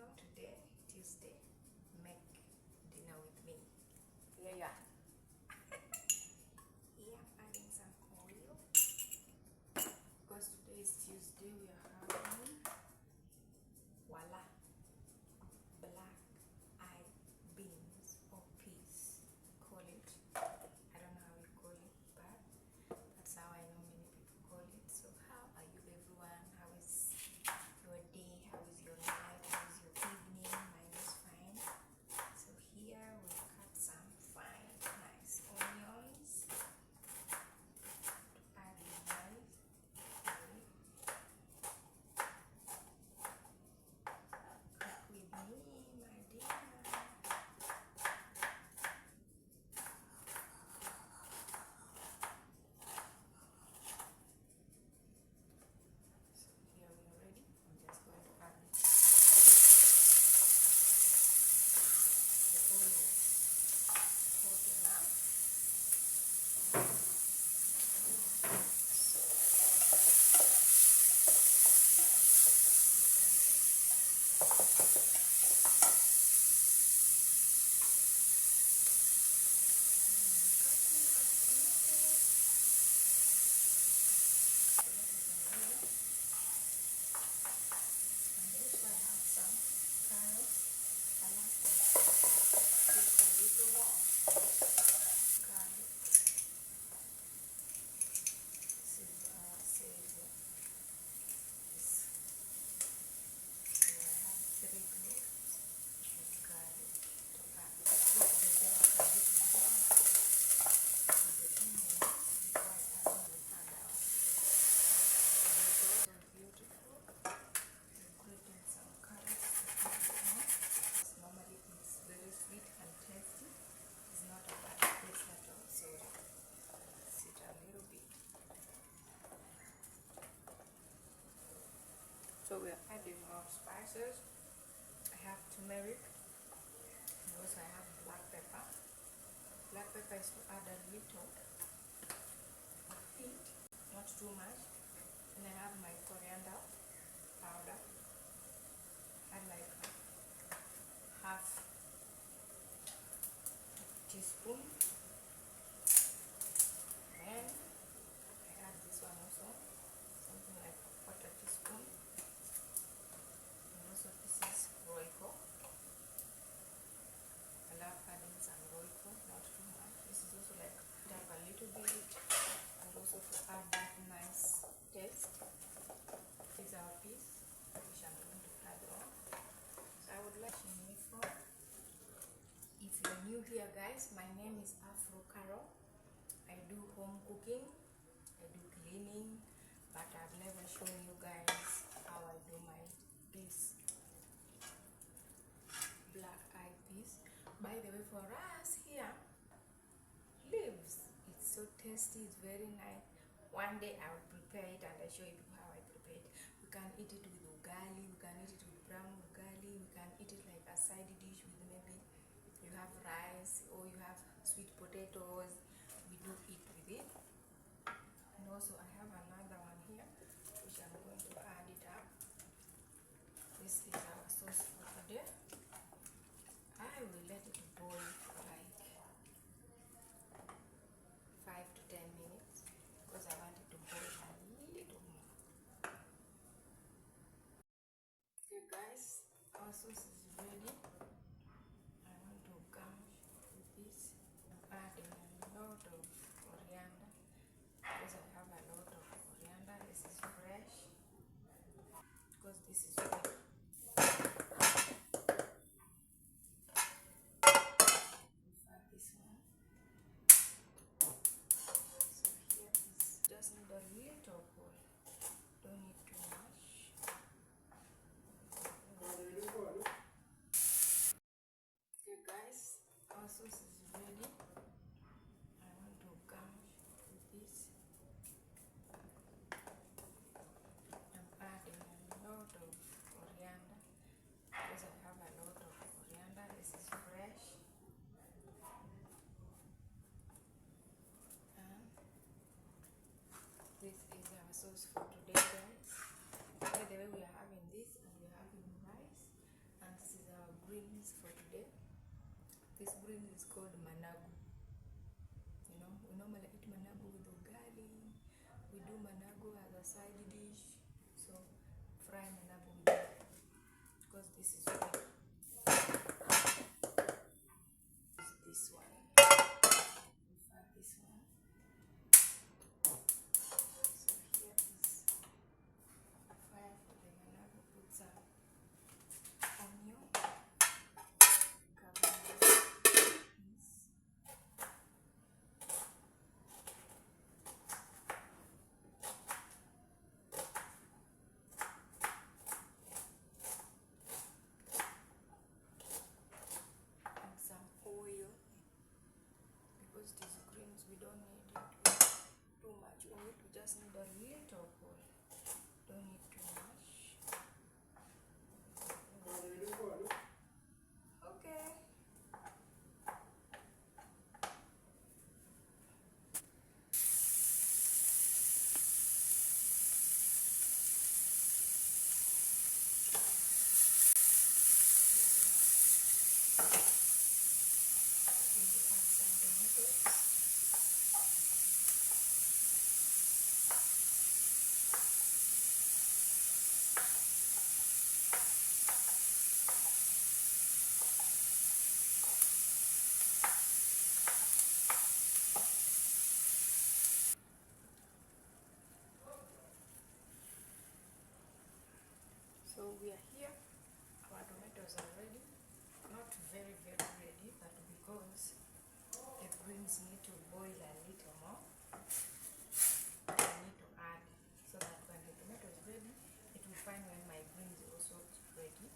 welcome. Today, Tuesday, make dinner with me. Here you are. Here I'm adding some oil because today is Tuesday. We are having voila, black eyed beans or peas. Call it. I don't know how you call it, but that's how I know many people call it. So how are you, everyone? How is your day? How is your night? How is your evening? Mine is fine. So here we'll cut some fine, nice onions to add in rice. Cook with me, my dear. So here we are ready. I'm just going to add the oil hot enough. So we are adding more spices. I have turmeric, and also I have black pepper. Black pepper is to add a little heat, not too much. And I have my coriander powder. Add like half teaspoon. And I add this one also, something like a quarter teaspoon. And also this is Royco. I love adding some Royco, not too much. This is also like tap a little bit, and also to add that nice taste. Is our piece, which I'm going to add on. So I would like to know from. If you're new here, guys, my name is Afro Carol. I do home cooking, I do cleaning, but I've never shown you guys how I do my peas, black eyed peas. By the way, for us here, leaves, it's so tasty, it's very nice. One day I will prepare it and I show you how I prepare it. We can eat it with ugali, we can eat it with brown ugali, we can eat it like a side dish with maybe you have rice or you have sweet potatoes. We do eat with it. And also I have another one here which I'm going to add it up. This is our sauce for today. I will let it boil for like 5 to 10 minutes because I want it to boil a little more. Okay guys, our sauce is ready. I want to garnish with this. I'm adding a lot of coriander because I have a lot of coriander. This is fresh because this is good. This one. So here is just need a little oil. Don't need too much. Okay guys, our sauce is ready. I want to garnish with this. I'm adding a lot of coriander because I have a lot of coriander. This is fresh. And this is our sauce for today, guys. By the way, we are having this and we are having rice and greens for today. This green is called managu. You know, we normally eat managu with ugali. We do managu as a side dish. So fry managu with that, because this is good. This one. This one. So here is fire for the managu. Put some onion, cover this. And some oil, because these greens we don't need it too much oil. We just need a little oil. Don't need too much. Okay. Going to add some tomatoes. So we are here. Our tomatoes are ready. Not very ready, but because the greens need to boil a little more, I need to add, so that when the tomato is ready, it will find when my greens also is ready.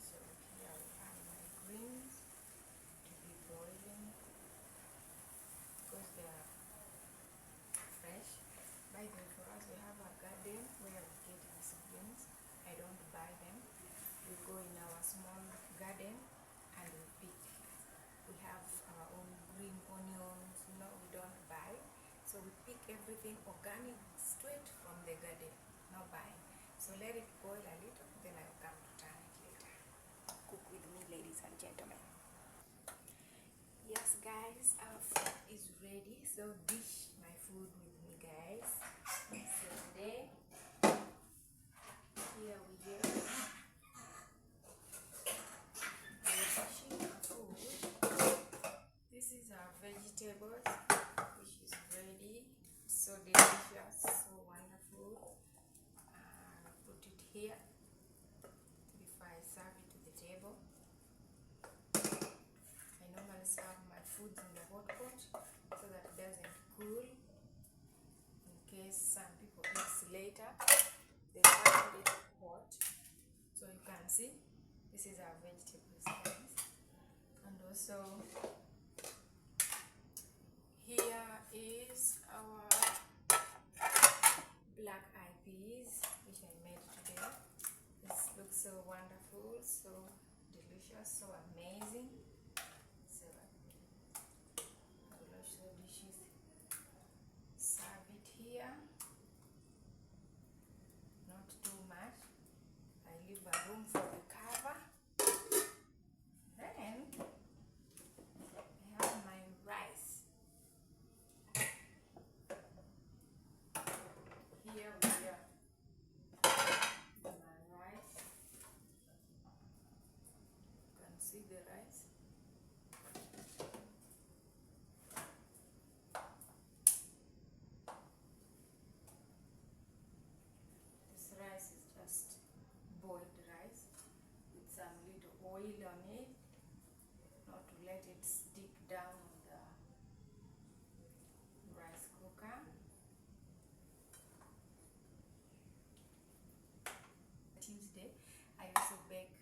So here we have my greens to be boiling, because they are fresh. By the way, for us, we have a garden where we get these greens. I don't buy them. We go in our small garden and we pick. We have our own green onions, we don't buy. So we pick everything organic straight from the garden, not buying. So let it boil a little, then I'll come to turn it later. Cook with me, ladies and gentlemen. Yes, guys, our food is ready. So dish my food with me, guys. So today, here we go. We're dishing our food. This is our vegetables, which is ready. So delicious, so wonderful. Put it here before I serve it to the table. I normally serve my food in the hot pot so that it doesn't cool, in case some people eat later. They serve it hot. So you can see, this is our vegetables, guys. And also, here is our black eyed peas, which I made today. This looks so wonderful, so delicious, so amazing. So I will also dishes. Serve it here. Not too much. I leave a room for the cover. Then I have my rice. Here we are. My rice. You can see the rice. This rice is just boiled rice with some little oil on it, not to let it stick down on the rice cooker. Tuesday, I also bake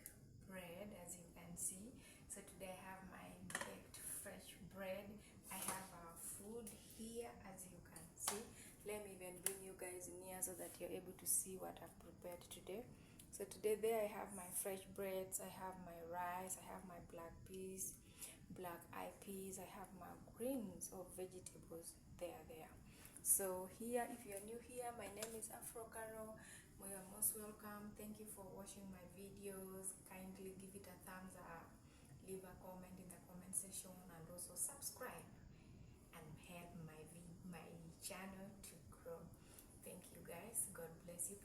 bread, as you can see. So today I have my baked fresh bread. I have our food here, as you can see. Let me even bring you guys near so that you're able to see what I've prepared today. So today there I have my fresh breads, I have my rice, I have my black peas, black eyed peas, I have my greens or vegetables there. So here, if you're new here, my name is Afro Carol. You are most welcome. Thank you for watching my videos. Kindly give it a thumbs up. leave a comment in the comment section, and also subscribe and help my channel to grow. Thank you guys. God bless you people.